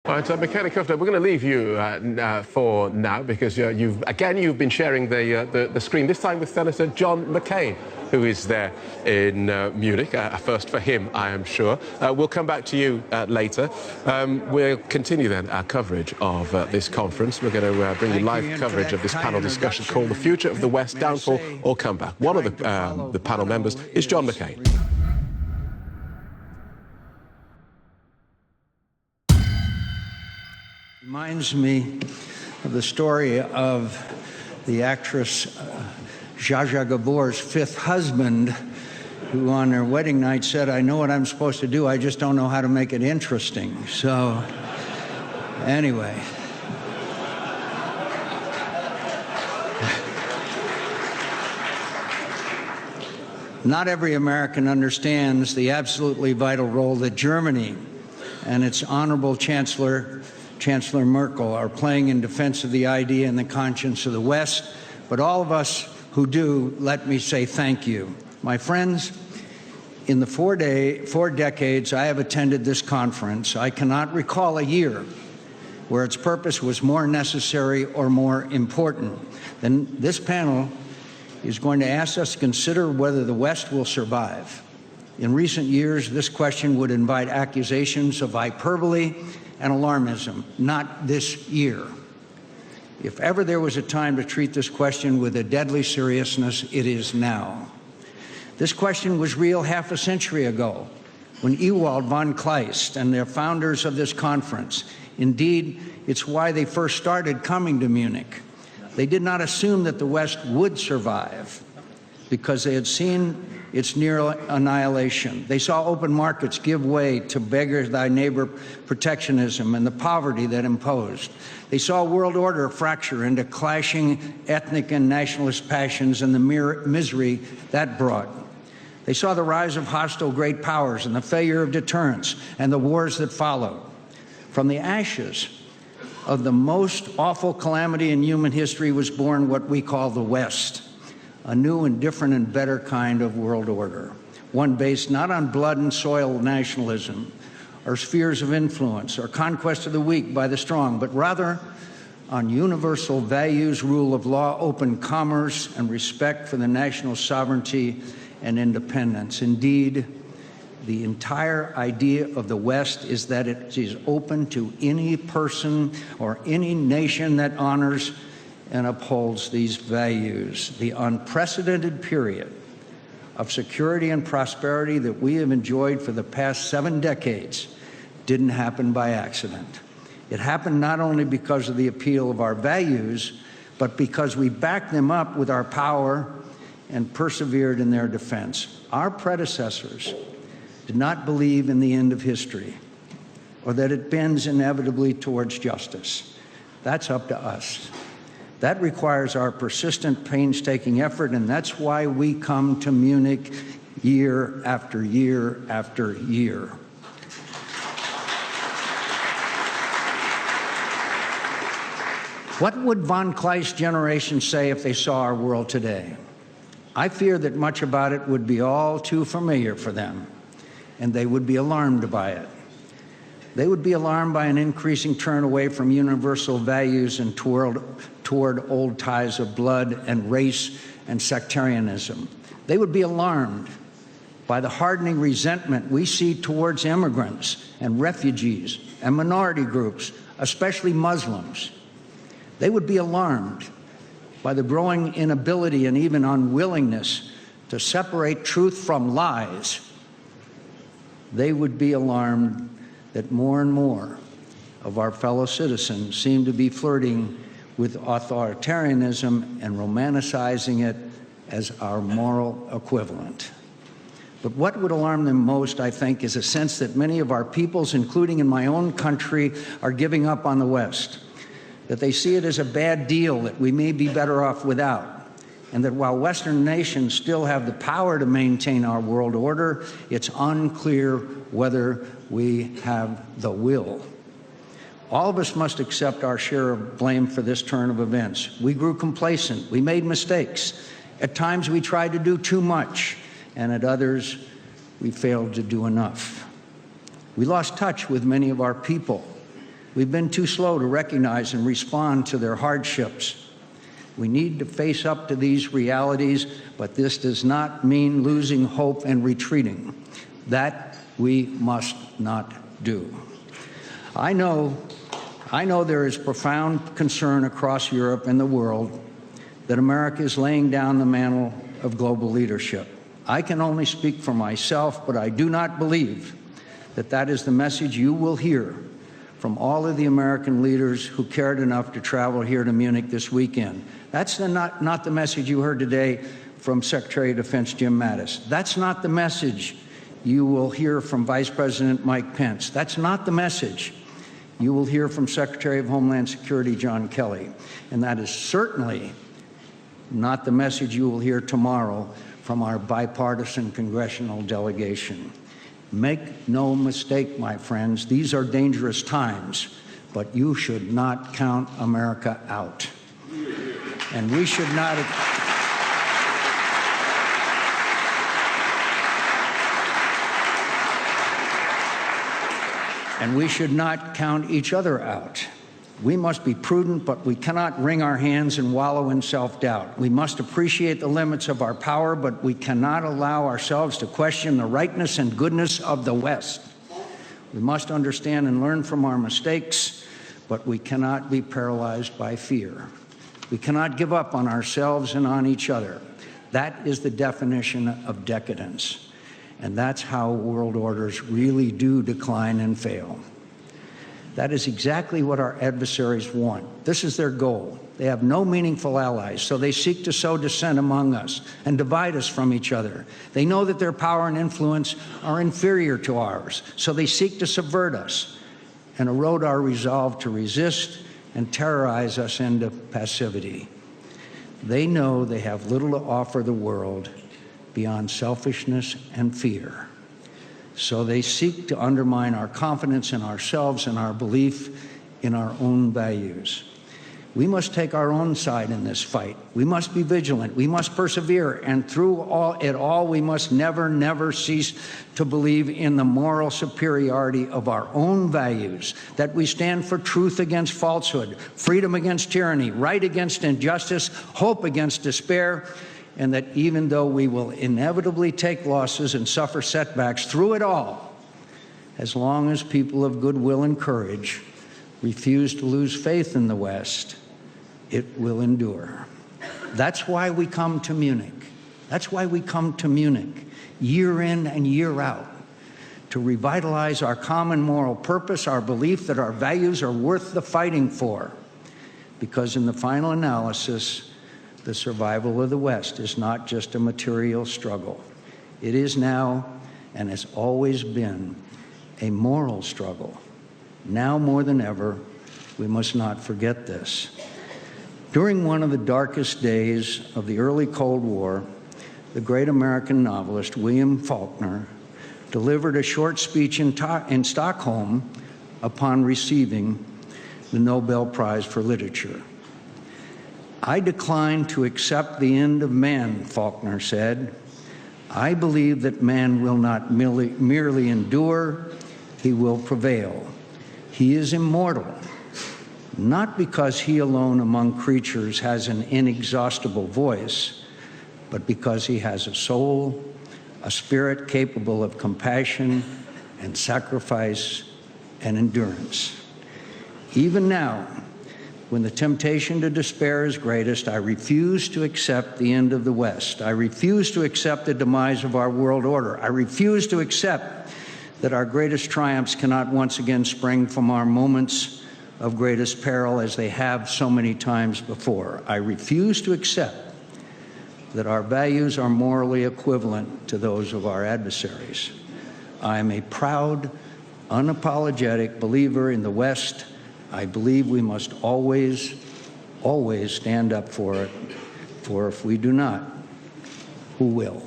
All right, McCain, we're going to leave you for now because you've been sharing the screen, this time with Senator John McCain, who is there in Munich, a first for him, I am sure. We'll come back to you later. We'll continue then our coverage of this conference. We're going to bring you live coverage of this panel discussion called The Future of the West, Downfall or Comeback. One of the panel members is John McCain. Reminds me of the story of the actress Zsa Zsa Gabor's fifth husband, who on their wedding night said, "I know what I'm supposed to do, I just don't know how to make it interesting." So, anyway. Not every American understands the absolutely vital role that Germany and its honorable Chancellor Merkel are playing in defense of the idea and the conscience of the West, but all of us who do, let me say thank you. My friends, in the 4 decades I have attended this conference, I cannot recall a year where its purpose was more necessary or more important than this panel is going to ask us to consider whether the West will survive. In recent years, this question would invite accusations of hyperbole and alarmism, not this year. If ever there was a time to treat this question with a deadly seriousness, it is now. This question was real half a century ago, when Ewald von Kleist and the founders of this conference, indeed, it's why they first started coming to Munich. They did not assume that the West would survive because they had seen its near annihilation. They saw open markets give way to beggar thy neighbor protectionism and the poverty that imposed. They saw world order fracture into clashing ethnic and nationalist passions and the misery that brought. They saw the rise of hostile great powers and the failure of deterrence and the wars that followed. From the ashes of the most awful calamity in human history was born what we call the West, a new and different and better kind of world order, one based not on blood and soil nationalism or spheres of influence or conquest of the weak by the strong, but rather on universal values, rule of law, open commerce, and respect for the national sovereignty and independence. Indeed, the entire idea of the West is that it is open to any person or any nation that honors and upholds these values. The unprecedented period of security and prosperity that we have enjoyed for the past 7 decades didn't happen by accident. It happened not only because of the appeal of our values, but because we backed them up with our power and persevered in their defense. Our predecessors did not believe in the end of history or that it bends inevitably towards justice. That's up to us. That requires our persistent, painstaking effort, and that's why we come to Munich year after year after year. What would von Kleist's generation say if they saw our world today? I fear that much about it would be all too familiar for them, and they would be alarmed by it. They would be alarmed by an increasing turn away from universal values and toward old ties of blood and race and sectarianism. They would be alarmed by the hardening resentment we see towards immigrants and refugees and minority groups, especially Muslims. They would be alarmed by the growing inability and even unwillingness to separate truth from lies. They would be alarmed that more and more of our fellow citizens seem to be flirting with authoritarianism and romanticizing it as our moral equivalent. But what would alarm them most, I think, is a sense that many of our peoples, including in my own country, are giving up on the West, that they see it as a bad deal that we may be better off without, and that while Western nations still have the power to maintain our world order, it's unclear whether we have the will. All of us must accept our share of blame for this turn of events. We grew complacent. We made mistakes. At times we tried to do too much, and at others we failed to do enough. We lost touch with many of our people. We've been too slow to recognize and respond to their hardships. We need to face up to these realities, but this does not mean losing hope and retreating. That we must not do. I know there is profound concern across Europe and the world that America is laying down the mantle of global leadership. I can only speak for myself, but I do not believe that that is the message you will hear from all of the American leaders who cared enough to travel here to Munich this weekend. That's not the message you heard today from Secretary of Defense Jim Mattis. That's not the message you will hear from Vice President Mike Pence. That's not the message you will hear from Secretary of Homeland Security John Kelly. And that is certainly not the message you will hear tomorrow from our bipartisan congressional delegation. Make no mistake, my friends, these are dangerous times, but you should not count America out. And we should not... And we should not count each other out. We must be prudent, but we cannot wring our hands and wallow in self-doubt. We must appreciate the limits of our power, but we cannot allow ourselves to question the rightness and goodness of the West. We must understand and learn from our mistakes, but we cannot be paralyzed by fear. We cannot give up on ourselves and on each other. That is the definition of decadence. And that's how world orders really do decline and fail. That is exactly what our adversaries want. This is their goal. They have no meaningful allies, so they seek to sow dissent among us and divide us from each other. They know that their power and influence are inferior to ours, so they seek to subvert us and erode our resolve to resist and terrorize us into passivity. They know they have little to offer the world beyond selfishness and fear. So they seek to undermine our confidence in ourselves and our belief in our own values. We must take our own side in this fight. We must be vigilant. We must persevere. And through it all, we must never cease to believe in the moral superiority of our own values, that we stand for truth against falsehood, freedom against tyranny, right against injustice, hope against despair, and that even though we will inevitably take losses and suffer setbacks through it all, as long as people of goodwill and courage refuse to lose faith in the West, it will endure. That's why we come to Munich. That's why we come to Munich, year in and year out, to revitalize our common moral purpose, our belief that our values are worth the fighting for. Because in the final analysis, the survival of the West is not just a material struggle. It is now, and has always been, a moral struggle. Now more than ever, we must not forget this. During one of the darkest days of the early Cold War, the great American novelist William Faulkner delivered a short speech in Stockholm upon receiving the Nobel Prize for Literature. "I decline to accept the end of man," Faulkner said. "I believe that man will not merely endure, he will prevail. He is immortal, not because he alone among creatures has an inexhaustible voice, but because he has a soul, a spirit capable of compassion and sacrifice and endurance. Even now, when the temptation to despair is greatest, I refuse to accept the end of the West. I refuse to accept the demise of our world order. I refuse to accept that our greatest triumphs cannot once again spring from our moments of greatest peril as they have so many times before. I refuse to accept that our values are morally equivalent to those of our adversaries. I am a proud, unapologetic believer in the West. I believe we must always stand up for it, for if we do not, who will?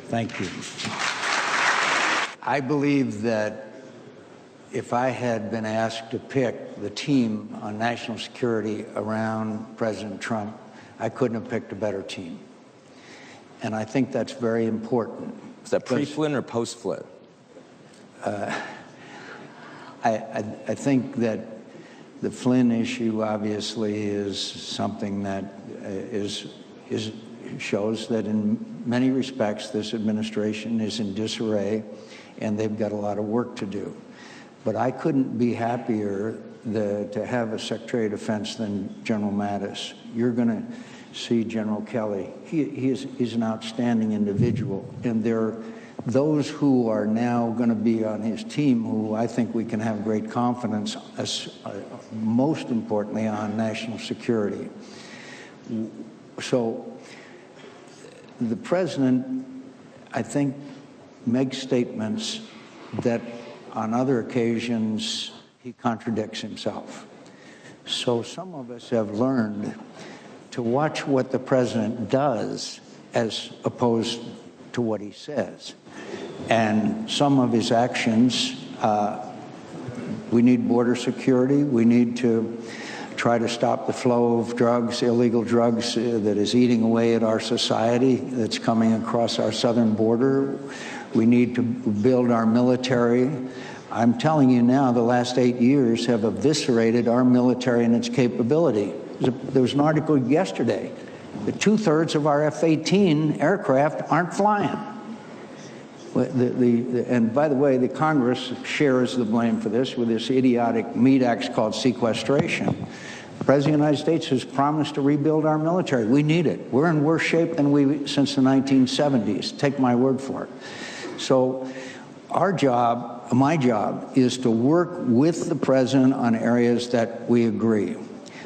Thank you. I believe that if I had been asked to pick the team on national security around President Trump, I couldn't have picked a better team. And I think that's very important. Is that pre-Flynn or post-Flynn? I think that The Flynn issue obviously is something that shows that in many respects this administration is in disarray and they've got a lot of work to do. But I couldn't be happier to have a Secretary of Defense than General Mattis. You're going to see General Kelly. He's an outstanding individual, and there are those who are now going to be on his team who I think we can have great confidence, most importantly on national security. So the president, I think, makes statements that on other occasions he contradicts himself. So some of us have learned to watch what the president does as opposed to what he says. And some of his actions, we need border security. We need to try to stop the flow of drugs, illegal drugs that is eating away at our society, that's coming across our southern border. We need to build our military. I'm telling you now, the last 8 years have eviscerated our military and its capability. There was an article yesterday that 2/3 of our F-18 aircraft aren't flying. And by the way, the Congress shares the blame for this with this idiotic meat act called sequestration. The President of the United States has promised to rebuild our military. We need it. We're in worse shape than since the 1970s. Take my word for it. So our job, my job, is to work with the president on areas that we agree.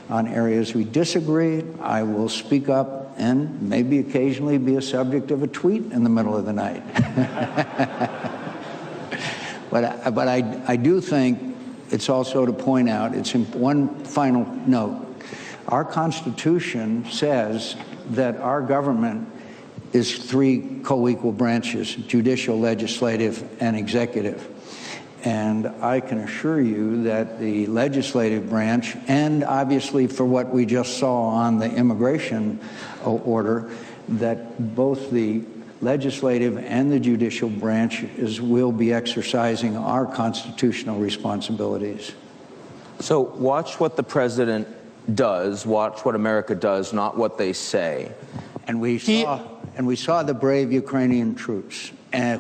On areas we disagree, I will speak up and maybe occasionally be a subject of a tweet in the middle of the night. But I do think it's also to point out, it's one final note. Our Constitution says that our government is 3 co-equal branches: judicial, legislative, and executive. And I can assure you that the legislative branch, and obviously for what we just saw on the immigration order, that both the legislative and the judicial branches will be exercising our constitutional responsibilities. So watch what the president does, watch what America does, not what they say. And we saw the brave Ukrainian troops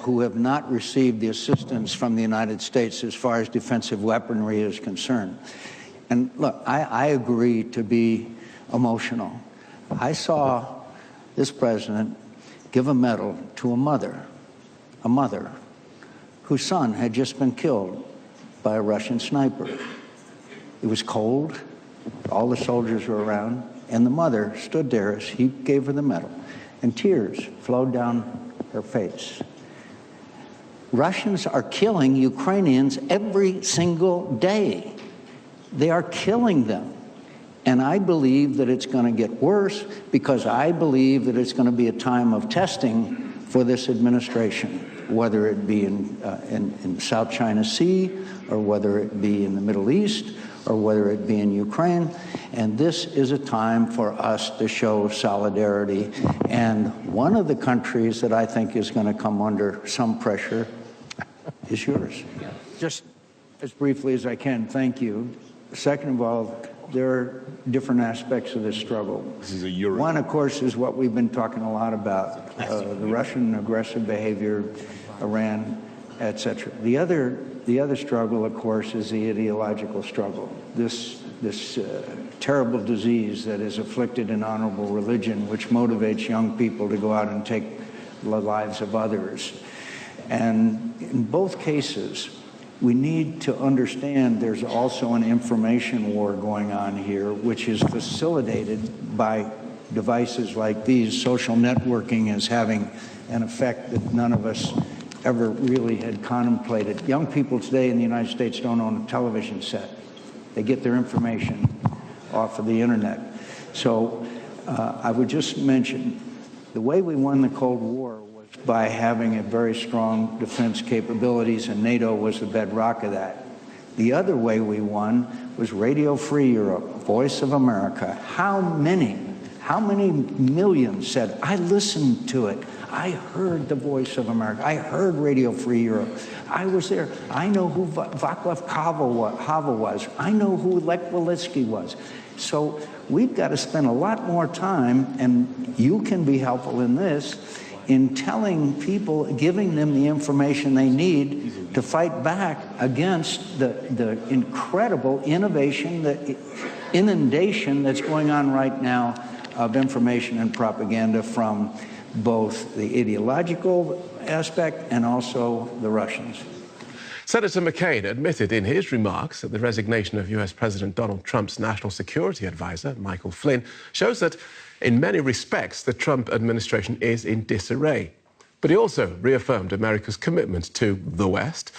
who have not received the assistance from the United States as far as defensive weaponry is concerned. And look, I agree to be emotional. I saw this president give a medal to a mother whose son had just been killed by a Russian sniper. It was cold, all the soldiers were around, and the mother stood there as he gave her the medal, and tears flowed down her face. Russians are killing Ukrainians every single day. They are killing them. And I believe that it's going to get worse, because I believe that it's going to be a time of testing for this administration, whether it be in South China Sea, or whether it be in the Middle East, or whether it be in Ukraine. And this is a time for us to show solidarity. And one of the countries that I think is going to come under some pressure is yours. Just as briefly as I can, thank you. Second of all, there are different aspects of this struggle. This is a Euro. One, of course, is what we've been talking a lot about, the Russian aggressive behavior, Iran, etc. The other struggle, of course, is the ideological struggle. This terrible disease that has afflicted an honorable religion, which motivates young people to go out and take the lives of others. And in both cases, we need to understand there's also an information war going on here, which is facilitated by devices like these. Social networking is having an effect that none of us ever really had contemplated. Young people today in the United States don't own a television set. They get their information off of the internet. So I would just mention, the way we won the Cold War was by having a very strong defense capabilities, and NATO was the bedrock of that. The other way we won was Radio Free Europe, Voice of America. How many millions said, I listened to it, I heard the voice of America. I heard Radio Free Europe. I was there. I know who Václav Havel was. I know who Lech Walesa was. So we've got to spend a lot more time, and you can be helpful in this, in telling people, giving them the information they need to fight back against the incredible innovation, the inundation that's going on right now of information and propaganda from both the ideological aspect and also the Russians. Senator McCain admitted in his remarks that the resignation of US President Donald Trump's national security advisor, Michael Flynn, shows that in many respects the Trump administration is in disarray. But he also reaffirmed America's commitment to the West